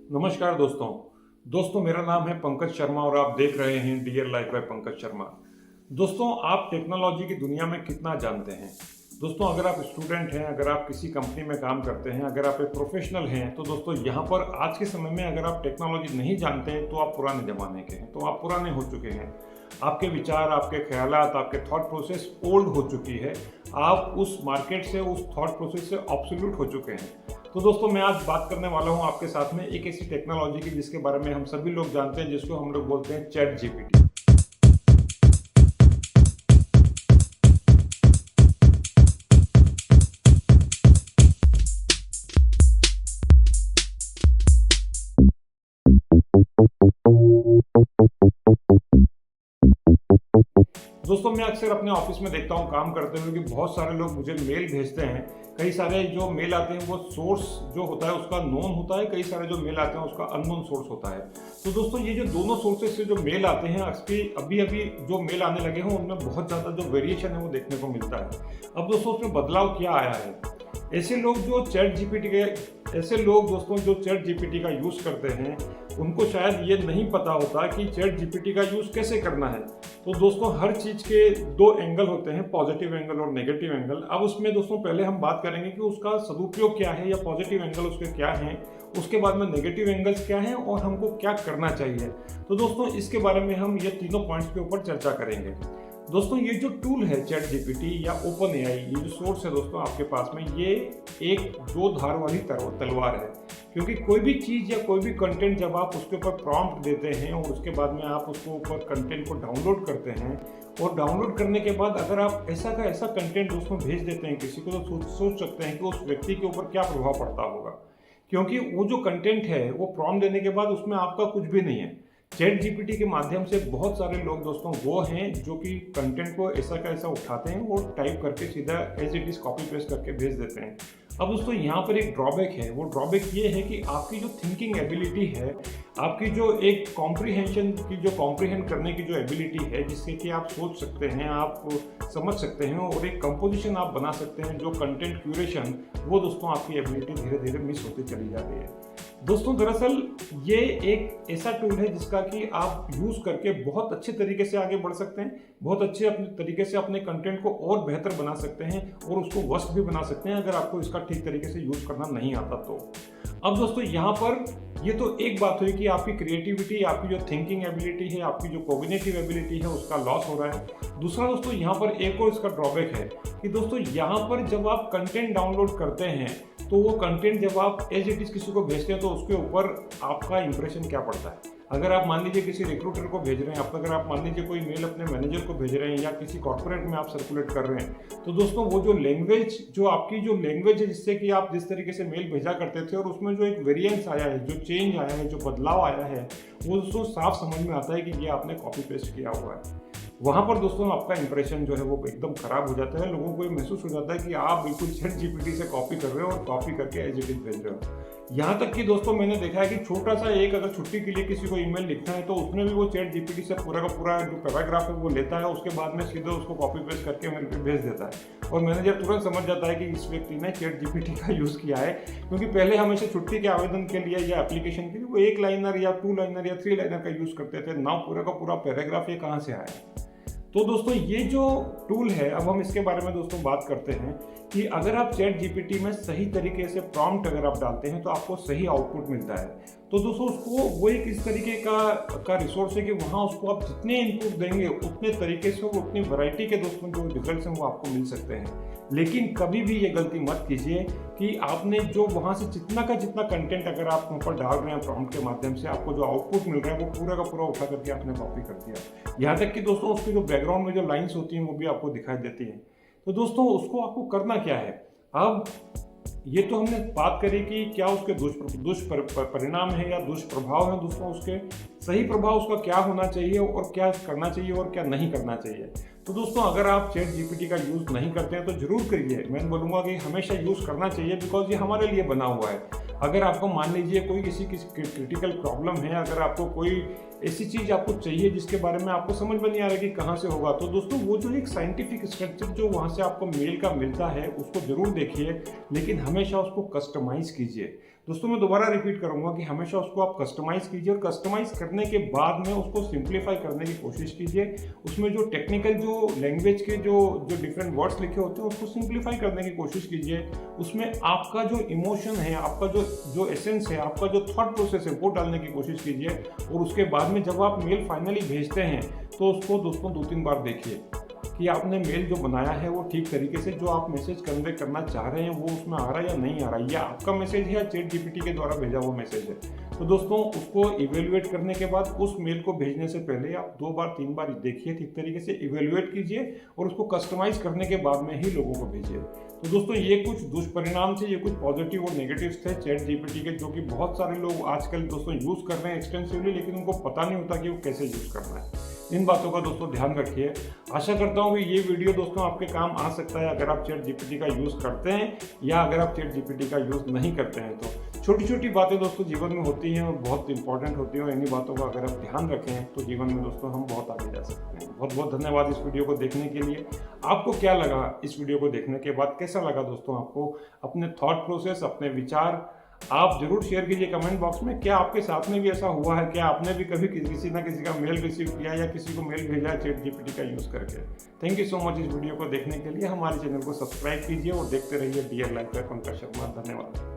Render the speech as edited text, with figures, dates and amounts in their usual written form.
नमस्कार दोस्तों मेरा नाम है पंकज शर्मा और आप देख रहे हैं dear life by Pankaj Sharma. दोस्तों, आप टेक्नोलॉजी की दुनिया में कितना जानते हैं? दोस्तों, अगर आप स्टूडेंट हैं, अगर आप किसी कंपनी में काम करते हैं, अगर आप एक प्रोफेशनल हैं, तो दोस्तों यहाँ पर आज के समय में अगर आप टेक्नोलॉजी नहीं जानते हैं तो आप पुराने ज़माने के हैं, तो आप पुराने हो चुके हैं। आपके विचार, आपके ख्यालात, आपके थॉट प्रोसेस ओल्ड हो चुकी है। आप उस मार्केट से, उस थॉट प्रोसेस से ऑब्सोल्यूट हो चुके हैं। तो दोस्तों, मैं आज बात करने वाला हूं आपके साथ में एक ऐसी टेक्नोलॉजी की जिसके बारे में हम सभी लोग जानते हैं, जिसको हम लोग बोलते हैं चैट जीपीटी। दोस्तों, मैं अक्सर अपने ऑफिस में देखता हूँ काम करते हुए कि बहुत सारे लोग मुझे मेल भेजते हैं। कई सारे जो मेल आते हैं वो सोर्स जो होता है उसका नोन होता है, कई सारे जो मेल आते हैं उसका अननोन सोर्स होता है। तो दोस्तों, ये जो दोनों सोर्सेस से जो मेल आते हैं, अभी अभी जो मेल आने लगे हैं उनमें बहुत ज़्यादा जो वेरिएशन है वो देखने को मिलता है। अब दोस्तों, उसमें बदलाव क्या आया है? ऐसे लोग जो चैट जीपीटी का यूज़ करते हैं, उनको शायद ये नहीं पता होता कि चैट जीपीटी का यूज़ कैसे करना है। तो दोस्तों, हर चीज़ के दो एंगल होते हैं, पॉजिटिव एंगल और नेगेटिव एंगल। अब उसमें दोस्तों पहले हम बात करेंगे कि उसका सदुपयोग क्या है या पॉजिटिव एंगल उसके क्या हैं, उसके बाद में नेगेटिव एंगल्स क्या हैं और हमको क्या करना चाहिए। तो दोस्तों, इसके बारे में हम ये तीनों पॉइंट्स के ऊपर चर्चा करेंगे। दोस्तों, ये जो टूल है चैट जीपीटी या ओपन एआई, ये जो सोर्स है दोस्तों आपके पास में, ये एक दो धार वाली तलवार है। क्योंकि कोई भी चीज़ या कोई भी कंटेंट जब आप उसके ऊपर प्रॉम्प्ट देते हैं और उसके बाद में आप उसको ऊपर कंटेंट को डाउनलोड करते हैं, और डाउनलोड करने के बाद अगर आप ऐसा का ऐसा कंटेंट उसमें भेज देते हैं किसी को, तो सोच सकते हैं कि उस व्यक्ति के ऊपर क्या प्रभाव पड़ता होगा। क्योंकि वो जो कंटेंट है वो प्रॉम्प्ट देने के बाद उसमें आपका कुछ भी नहीं है। चैट जीपीटी के माध्यम से बहुत सारे लोग दोस्तों वो हैं जो कि कंटेंट को ऐसा का ऐसा उठाते हैं और टाइप करके सीधा as it is copy paste करके भेज देते हैं। अब दोस्तों, यहाँ पर एक ड्रॉबैक है। वो ड्रॉबैक ये है कि आपकी जो थिंकिंग एबिलिटी है, आपकी जो एक कॉम्प्रीहेंड करने की जो एबिलिटी है, जिससे कि आप सोच सकते हैं, आप समझ सकते हैं और एक कंपोजिशन आप बना सकते हैं, जो कंटेंट क्यूरेशन, वो दोस्तों आपकी एबिलिटी धीरे धीरे मिस होती चली जा रही है। दोस्तों, दरअसल ये एक ऐसा टूल है जिसका कि आप यूज़ करके बहुत अच्छे तरीके से आगे बढ़ सकते हैं, बहुत अच्छे अपने तरीके से अपने कंटेंट को और बेहतर बना सकते हैं और उसको वर्स्ट भी बना सकते हैं अगर आपको इसका ठीक तरीके से यूज़ करना नहीं आता तो। अब दोस्तों, यहाँ पर ये तो एक बात हुई कि आपकी क्रिएटिविटी, आपकी जो थिंकिंग एबिलिटी है, आपकी जो कॉग्निटिव एबिलिटी है, उसका लॉस हो रहा है। दूसरा दोस्तों, यहाँ पर एक और इसका ड्रॉबैक है कि दोस्तों यहाँ पर जब आप कंटेंट डाउनलोड करते हैं तो वो कंटेंट जब आप एज इट इज किसी को भेजते हैं तो उसके ऊपर आपका इंप्रेशन क्या पड़ता है। अगर आप मान लीजिए किसी रिक्रूटर को भेज रहे हैं, अगर आप मान लीजिए कोई मेल अपने मैनेजर को भेज रहे हैं या किसी कॉर्पोरेट में आप सर्कुलेट कर रहे हैं, तो दोस्तों वो जो लैंग्वेज, जो आपकी जो लैंग्वेज है जिससे कि आप जिस तरीके से मेल भेजा करते थे और उसमें जो एक वेरिएंस आया है, जो चेंज आया है, जो बदलाव आया है, वो दोस्तों साफ समझ में आता है कि ये आपने कॉपी पेस्ट किया हुआ है। वहाँ पर दोस्तों आपका इंप्रेशन जो है वो एकदम खराब हो जाता है। लोगों को ये महसूस हो जाता है कि आप बिल्कुल चैट जीपीटी से कॉपी कर रहे हो और कॉपी करके एज इट इज भेज रहे हो। यहाँ तक कि दोस्तों मैंने देखा है कि छोटा सा एक अगर छुट्टी के लिए किसी को ईमेल लिखना है तो उसमें भी वो चैट जीपीटी से पूरा का पूरा जो पैराग्राफ है वो लेता है, उसके बाद में सीधे उसको कॉपी पेस्ट करके मेरे पे भेज देता है और मैनेजर तुरंत समझ जाता है कि इस व्यक्ति ने चैट जीपीटी का यूज़ किया है। क्योंकि पहले हमेशा छुट्टी के आवेदन के लिए या एप्लीकेशन के लिए वो एक लाइनर या 2 लाइनर या 3 लाइनर का यूज़ करते थे, ना पूरा का पूरा पैराग्राफ ये कहाँ से आया। तो दोस्तों, ये जो टूल है, अब हम इसके बारे में दोस्तों बात करते हैं कि अगर आप चैट जीपीटी में सही तरीके से प्रॉम्प्ट अगर आप डालते हैं तो आपको सही आउटपुट मिलता है। तो दोस्तों, उसको वो एक इस तरीके का रिसोर्स है कि वहाँ उसको आप जितने इनपुट देंगे उतने तरीके से, उतनी वैरायटी के दोस्तों जो रिजल्ट्स हैं वो आपको मिल सकते हैं। लेकिन कभी भी ये गलती मत कीजिए कि आपने जो वहाँ से जितना का जितना कंटेंट अगर आप ऊपर डाल रहे हैं प्रॉम्प्ट के माध्यम से, आपको जो आउटपुट मिल रहा है वो पूरा का पूरा उठा करके आपने कॉपी कर दिया। यहाँ तक कि दोस्तों उसकी जो बैकग्राउंड में जो लाइन्स होती हैं वो भी आपको दिखाई देती हैं। तो दोस्तों, उसको आपको करना क्या है? अब ये तो हमने बात करी कि क्या उसके दुष्परिणाम है या दुष्प्रभाव है। दोस्तों, उसके सही प्रभाव उसका क्या होना चाहिए और क्या करना चाहिए और क्या नहीं करना चाहिए। तो दोस्तों, अगर आप चैट जीपीटी का यूज़ नहीं करते हैं तो जरूर करिए। मैं बोलूँगा कि हमेशा यूज़ करना चाहिए, बिकॉज ये हमारे लिए बना हुआ है। अगर आपको मान लीजिए कोई किसी क्रिटिकल प्रॉब्लम है, अगर आपको कोई ऐसी चीज़ आपको चाहिए जिसके बारे में आपको समझ में नहीं आ रहा कि कहाँ से होगा, तो दोस्तों वो जो एक साइंटिफिक स्ट्रक्चर जो वहाँ से आपको मेल का मिलता है उसको जरूर देखिए, लेकिन हमेशा उसको कस्टमाइज कीजिए। दोस्तों मैं दोबारा रिपीट करूंगा कि हमेशा उसको आप कस्टमाइज़ कीजिए और कस्टमाइज़ करने के बाद में उसको सिंप्लीफाई करने की कोशिश कीजिए। उसमें जो टेक्निकल जो लैंग्वेज के जो डिफरेंट वर्ड्स लिखे होते हैं उसको सिंप्लीफाई करने की कोशिश कीजिए। उसमें आपका जो इमोशन है, आपका जो एसेंस है, आपका जो थॉट प्रोसेस है वो डालने की कोशिश कीजिए। और उसके बाद में जब आप मेल फाइनली भेजते हैं तो उसको दोस्तों 2-3 बार देखिए कि आपने मेल जो बनाया है वो ठीक तरीके से जो आप मैसेज कन्वे करना चाह रहे हैं वो उसमें आ रहा है या नहीं आ रहा है, या आपका मैसेज है या चैट जीपीटी के द्वारा भेजा हुआ मैसेज है। तो दोस्तों उसको इवेल्युएट करने के बाद उस मेल को भेजने से पहले आप 2 बार 3 बार देखिए, ठीक तरीके से इवेल्युएट कीजिए और उसको कस्टमाइज करने के बाद में ही लोगों को भेजिए। तो दोस्तों ये कुछ दुष्परिणाम थे, ये कुछ पॉजिटिव और नेगेटिव्स थे चैट जीपीटी के, जो कि बहुत सारे लोग आजकल दोस्तों यूज़ कर रहे हैं एक्सटेंसिवली, लेकिन उनको पता नहीं होता कि वो कैसे यूज़ करना है। इन बातों का दोस्तों ध्यान रखिए। आशा करता हूँ कि ये वीडियो दोस्तों आपके काम आ सकता है अगर आप चैट जीपीटी का यूज़ करते हैं या अगर आप चैट जीपीटी का यूज़ नहीं करते हैं। तो छोटी छोटी बातें दोस्तों जीवन में होती हैं और बहुत इंपॉर्टेंट होती हैं, और इन्हीं बातों का अगर आप ध्यान रखें तो जीवन में दोस्तों हम बहुत आगे जा सकते हैं। बहुत बहुत धन्यवाद इस वीडियो को देखने के लिए। आपको क्या लगा इस वीडियो को देखने के बाद, कैसा लगा दोस्तों आपको? अपने थॉट प्रोसेस, अपने विचार आप जरूर शेयर कीजिए कमेंट बॉक्स में। क्या आपके साथ में भी ऐसा हुआ है? क्या आपने भी कभी किसी ना किसी का मेल रिसीव किया या किसी को मेल भेजा है चैट जीपीटी का यूज़ करके? थैंक यू सो मच इस वीडियो को देखने के लिए। हमारे चैनल को सब्सक्राइब कीजिए और देखते रहिए dear life by Pankaj Sharma. धन्यवाद।